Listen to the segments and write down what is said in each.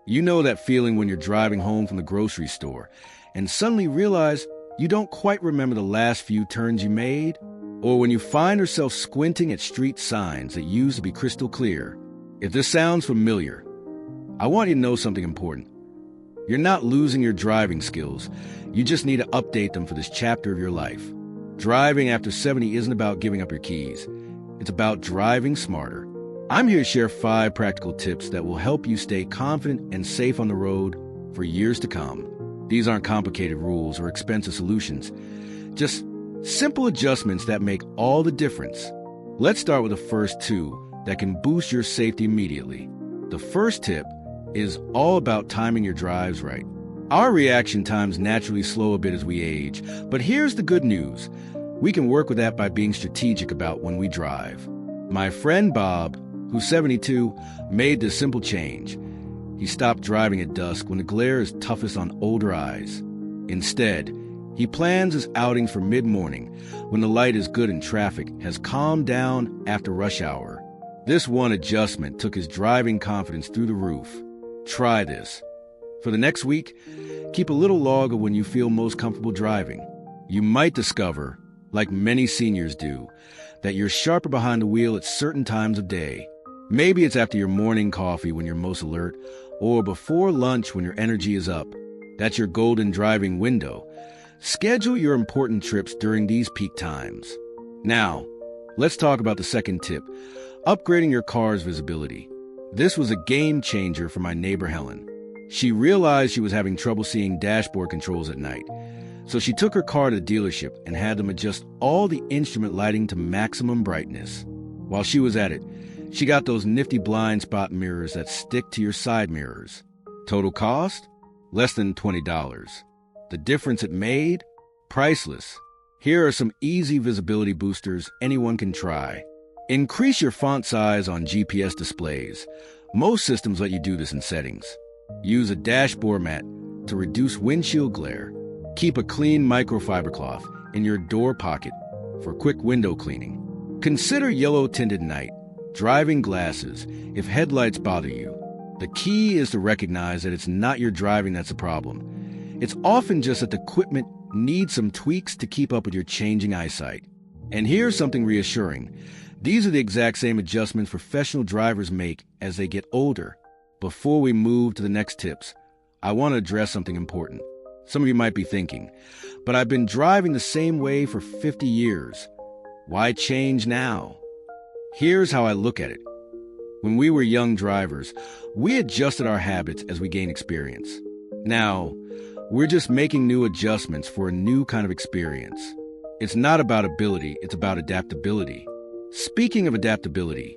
You know that feeling when you're driving home from the grocery store and suddenly realize you don't quite remember the last few turns you made? Or when you find yourself squinting at street signs that used to be crystal clear? If this sounds familiar, I want you to know something important. You're not losing your driving skills. You just need to update them for this chapter of your life. Driving after 70 isn't about giving up your keys. It's about driving smarter. I'm here to share 5 practical tips that will help you stay confident and safe on the road for years to come. These aren't complicated rules or expensive solutions, just simple adjustments that make all the difference. Let's start with the first 2 that can boost your safety immediately. The first tip is all about timing your drives right. Our reaction times naturally slow a bit as we age, but here's the good news. We can work with that by being strategic about when we drive. My friend Bob, who's 72, made this simple change. He stopped driving at dusk when the glare is toughest on older eyes. Instead, he plans his outings for mid-morning when the light is good and traffic has calmed down after rush hour. This one adjustment took his driving confidence through the roof. Try this. For the next week, keep a little log of when you feel most comfortable driving. You might discover, like many seniors do, that you're sharper behind the wheel at certain times of day. Maybe it's after your morning coffee when you're most alert, or before lunch when your energy is up. That's your golden driving window. Schedule your important trips during these peak times. Now, let's talk about the second tip, upgrading your car's visibility. This was a game changer for my neighbor Helen. She realized she was having trouble seeing dashboard controls at night, so she took her car to the dealership and had them adjust all the instrument lighting to maximum brightness. While she was at it, she got those nifty blind spot mirrors that stick to your side mirrors. Total cost? Less than $20. The difference it made? Priceless. Here are some easy visibility boosters anyone can try. Increase your font size on GPS displays. Most systems let you do this in settings. Use a dashboard mat to reduce windshield glare. Keep a clean microfiber cloth in your door pocket for quick window cleaning. Consider yellow-tinted night driving glasses if headlights bother you. The key is to recognize that it's not your driving that's the problem. It's often just that the equipment needs some tweaks to keep up with your changing eyesight. And here's something reassuring. These are the exact same adjustments professional drivers make as they get older. Before we move to the next tips, I want to address something important. Some of you might be thinking, but I've been driving the same way for 50 years. Why change now? Here's how I look at it. When we were young drivers, we adjusted our habits as we gained experience. Now, we're just making new adjustments for a new kind of experience. It's not about ability, it's about adaptability. Speaking of adaptability,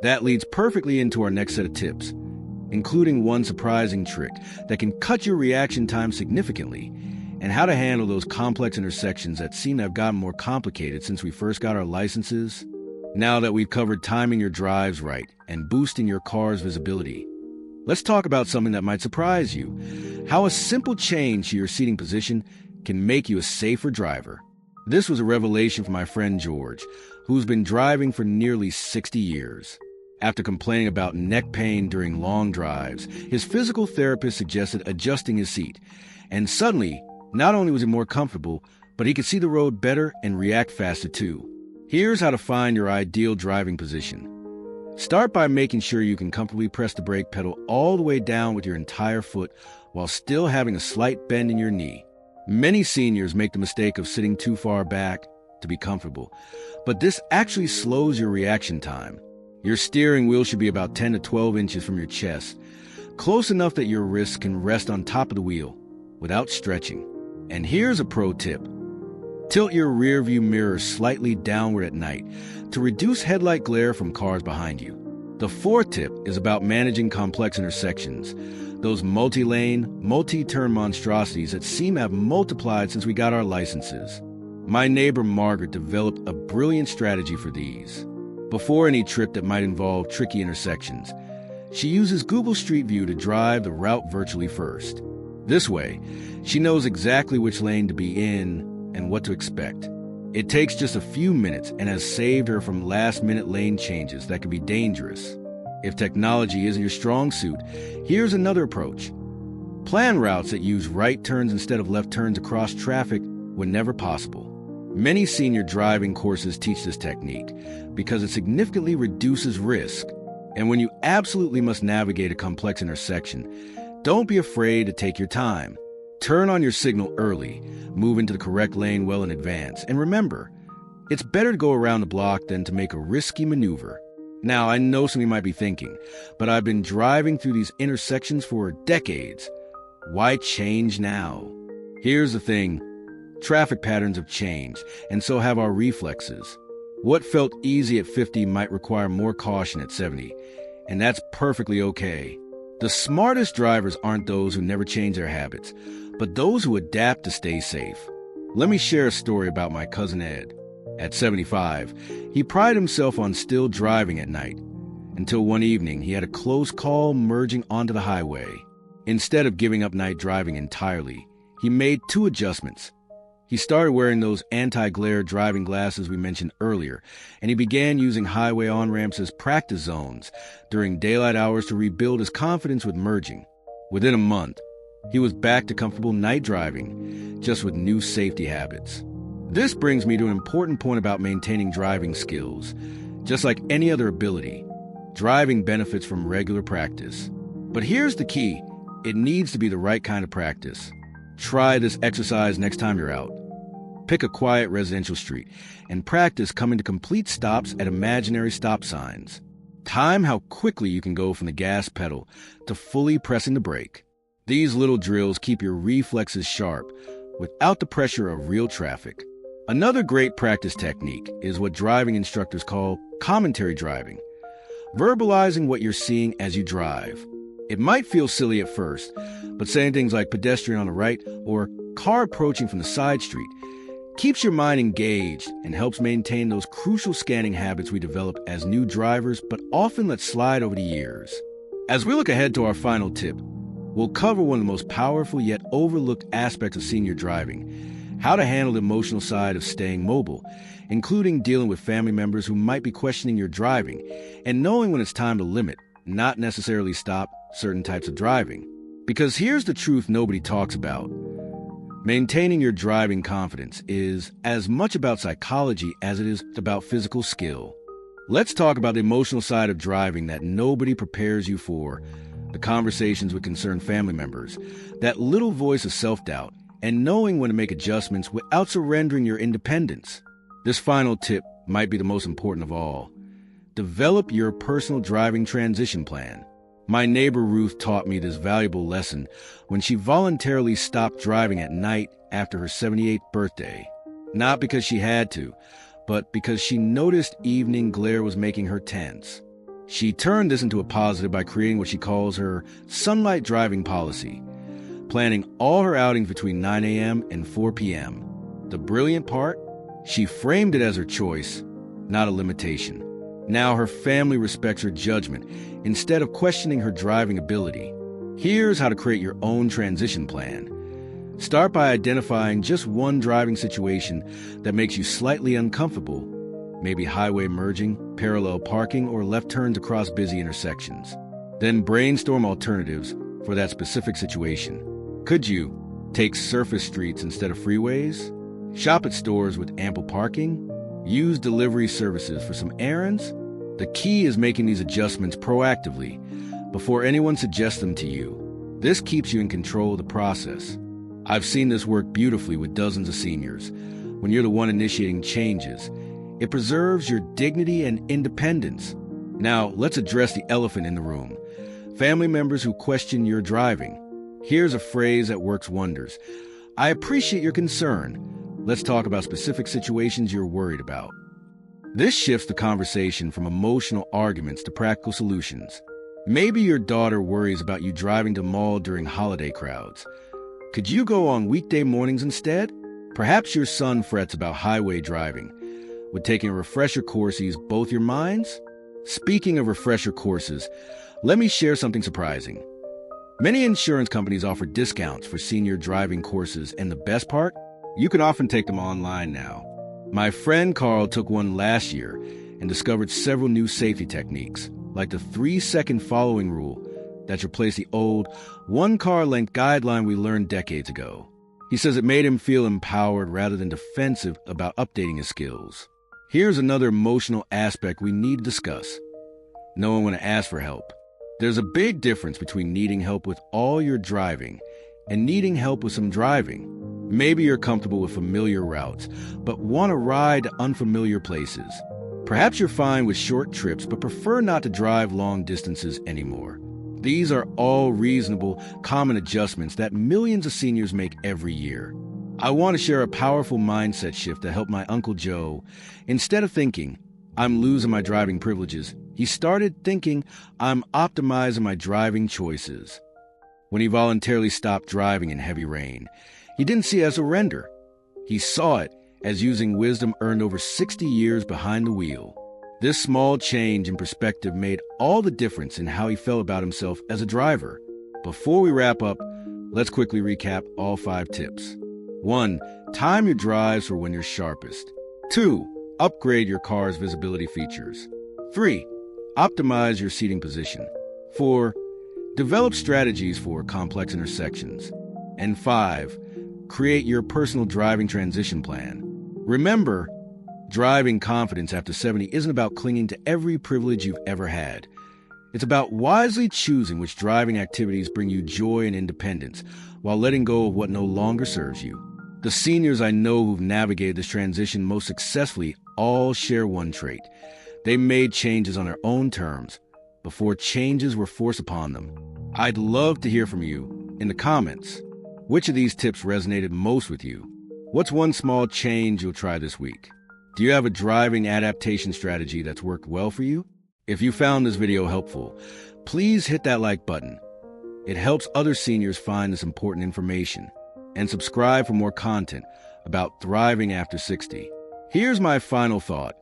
that leads perfectly into our next set of tips, including one surprising trick that can cut your reaction time significantly, and how to handle those complex intersections that seem to have gotten more complicated since we first got our licenses. Now that we've covered timing your drives right and boosting your car's visibility, let's talk about something that might surprise you, how a simple change to your seating position can make you a safer driver. This was a revelation for my friend George, who's been driving for nearly 60 years. After complaining about neck pain during long drives, his physical therapist suggested adjusting his seat. And suddenly, not only was he more comfortable, but he could see the road better and react faster too. Here's how to find your ideal driving position. Start by making sure you can comfortably press the brake pedal all the way down with your entire foot while still having a slight bend in your knee. Many seniors make the mistake of sitting too far back to be comfortable, but this actually slows your reaction time. Your steering wheel should be about 10 to 12 inches from your chest, close enough that your wrists can rest on top of the wheel without stretching. And here's a pro tip. Tilt your rearview mirror slightly downward at night to reduce headlight glare from cars behind you. The fourth tip is about managing complex intersections, those multi-lane, multi-turn monstrosities that seem to have multiplied since we got our licenses. My neighbor Margaret developed a brilliant strategy for these. Before any trip that might involve tricky intersections, she uses Google Street View to drive the route virtually first. This way, she knows exactly which lane to be in and what to expect. It takes just a few minutes and has saved her from last-minute lane changes that can be dangerous. If technology isn't your strong suit, here's another approach. Plan routes that use right turns instead of left turns across traffic whenever possible. Many senior driving courses teach this technique because it significantly reduces risk. And when you absolutely must navigate a complex intersection, don't be afraid to take your time. Turn on your signal early, move into the correct lane well in advance, and remember, it's better to go around the block than to make a risky maneuver. Now, I know some of you might be thinking, but I've been driving through these intersections for decades. Why change now? Here's the thing. Traffic patterns have changed, and so have our reflexes. What felt easy at 50 might require more caution at 70, and that's perfectly okay. The smartest drivers aren't those who never change their habits, but those who adapt to stay safe. Let me share a story about my cousin Ed. At 75, he prided himself on still driving at night, until one evening he had a close call merging onto the highway. Instead of giving up night driving entirely, he made two adjustments. He started wearing those anti-glare driving glasses we mentioned earlier, and he began using highway on-ramps as practice zones during daylight hours to rebuild his confidence with merging. Within a month, he was back to comfortable night driving, just with new safety habits. This brings me to an important point about maintaining driving skills. Just like any other ability, driving benefits from regular practice. But here's the key. It needs to be the right kind of practice. Try this exercise next time you're out. Pick a quiet residential street and practice coming to complete stops at imaginary stop signs. Time how quickly you can go from the gas pedal to fully pressing the brake. These little drills keep your reflexes sharp without the pressure of real traffic. Another great practice technique is what driving instructors call commentary driving, verbalizing what you're seeing as you drive. It might feel silly at first, but saying things like pedestrian on the right or car approaching from the side street keeps your mind engaged and helps maintain those crucial scanning habits we develop as new drivers but often let slide over the years. As we look ahead to our final tip, we'll cover one of the most powerful yet overlooked aspects of senior driving: how to handle the emotional side of staying mobile, including dealing with family members who might be questioning your driving, and knowing when it's time to limit, not necessarily stop, certain types of driving. Because here's the truth nobody talks about. Maintaining your driving confidence is as much about psychology as it is about physical skill. Let's talk about the emotional side of driving that nobody prepares you for, the conversations with concerned family members, that little voice of self-doubt, and knowing when to make adjustments without surrendering your independence. This final tip might be the most important of all. Develop your personal driving transition plan. My neighbor Ruth taught me this valuable lesson when she voluntarily stopped driving at night after her 78th birthday. Not because she had to, but because she noticed evening glare was making her tense. She turned this into a positive by creating what she calls her sunlight driving policy, planning all her outings between 9 a.m. and 4 p.m. The brilliant part? She framed it as her choice, not a limitation. Now her family respects her judgment instead of questioning her driving ability. Here's how to create your own transition plan. Start by identifying just one driving situation that makes you slightly uncomfortable, maybe highway merging, parallel parking, or left turns across busy intersections. Then brainstorm alternatives for that specific situation. Could you take surface streets instead of freeways? Shop at stores with ample parking? Use delivery services for some errands? The key is making these adjustments proactively before anyone suggests them to you. This keeps you in control of the process. I've seen this work beautifully with dozens of seniors. When you're the one initiating changes, it preserves your dignity and independence. Now, let's address the elephant in the room. Family members who question your driving. Here's a phrase that works wonders. I appreciate your concern. Let's talk about specific situations you're worried about. This shifts the conversation from emotional arguments to practical solutions. Maybe your daughter worries about you driving to mall during holiday crowds. Could you go on weekday mornings instead? Perhaps your son frets about highway driving. Would taking a refresher course ease both your minds? Speaking of refresher courses, let me share something surprising. Many insurance companies offer discounts for senior driving courses, and the best part? You can often take them online now. My friend Carl took one last year and discovered several new safety techniques, like the 3-second following rule that's replaced the old one-car length guideline we learned decades ago. He says it made him feel empowered rather than defensive about updating his skills. Here's another emotional aspect we need to discuss: knowing when to ask for help. There's a big difference between needing help with all your driving and needing help with some driving. Maybe you're comfortable with familiar routes, but want to ride to unfamiliar places. Perhaps you're fine with short trips, but prefer not to drive long distances anymore. These are all reasonable, common adjustments that millions of seniors make every year. I want to share a powerful mindset shift to help my Uncle Joe. Instead of thinking, I'm losing my driving privileges, he started thinking, I'm optimizing my driving choices. When he voluntarily stopped driving in heavy rain, he didn't see it as a surrender. He saw it as using wisdom earned over 60 years behind the wheel. This small change in perspective made all the difference in how he felt about himself as a driver. Before we wrap up, let's quickly recap all 5 tips. 1. Time your drives for when you're sharpest. 2. Upgrade your car's visibility features. 3. Optimize your seating position. 4. Develop strategies for complex intersections. And 5. Create your personal driving transition plan. Remember, driving confidence after 70 isn't about clinging to every privilege you've ever had. It's about wisely choosing which driving activities bring you joy and independence while letting go of what no longer serves you. The seniors I know who've navigated this transition most successfully all share one trait. They made changes on their own terms before changes were forced upon them. I'd love to hear from you in the comments. Which of these tips resonated most with you? What's one small change you'll try this week? Do you have a driving adaptation strategy that's worked well for you? If you found this video helpful, please hit that like button. It helps other seniors find this important information. And subscribe for more content about thriving after 60. Here's my final thought.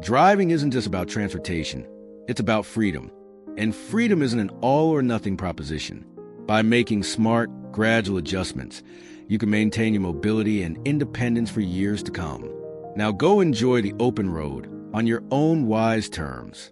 Driving isn't just about transportation. It's about freedom. And freedom isn't an all-or-nothing proposition. By making smart, gradual adjustments, you can maintain your mobility and independence for years to come. Now go enjoy the open road on your own wise terms.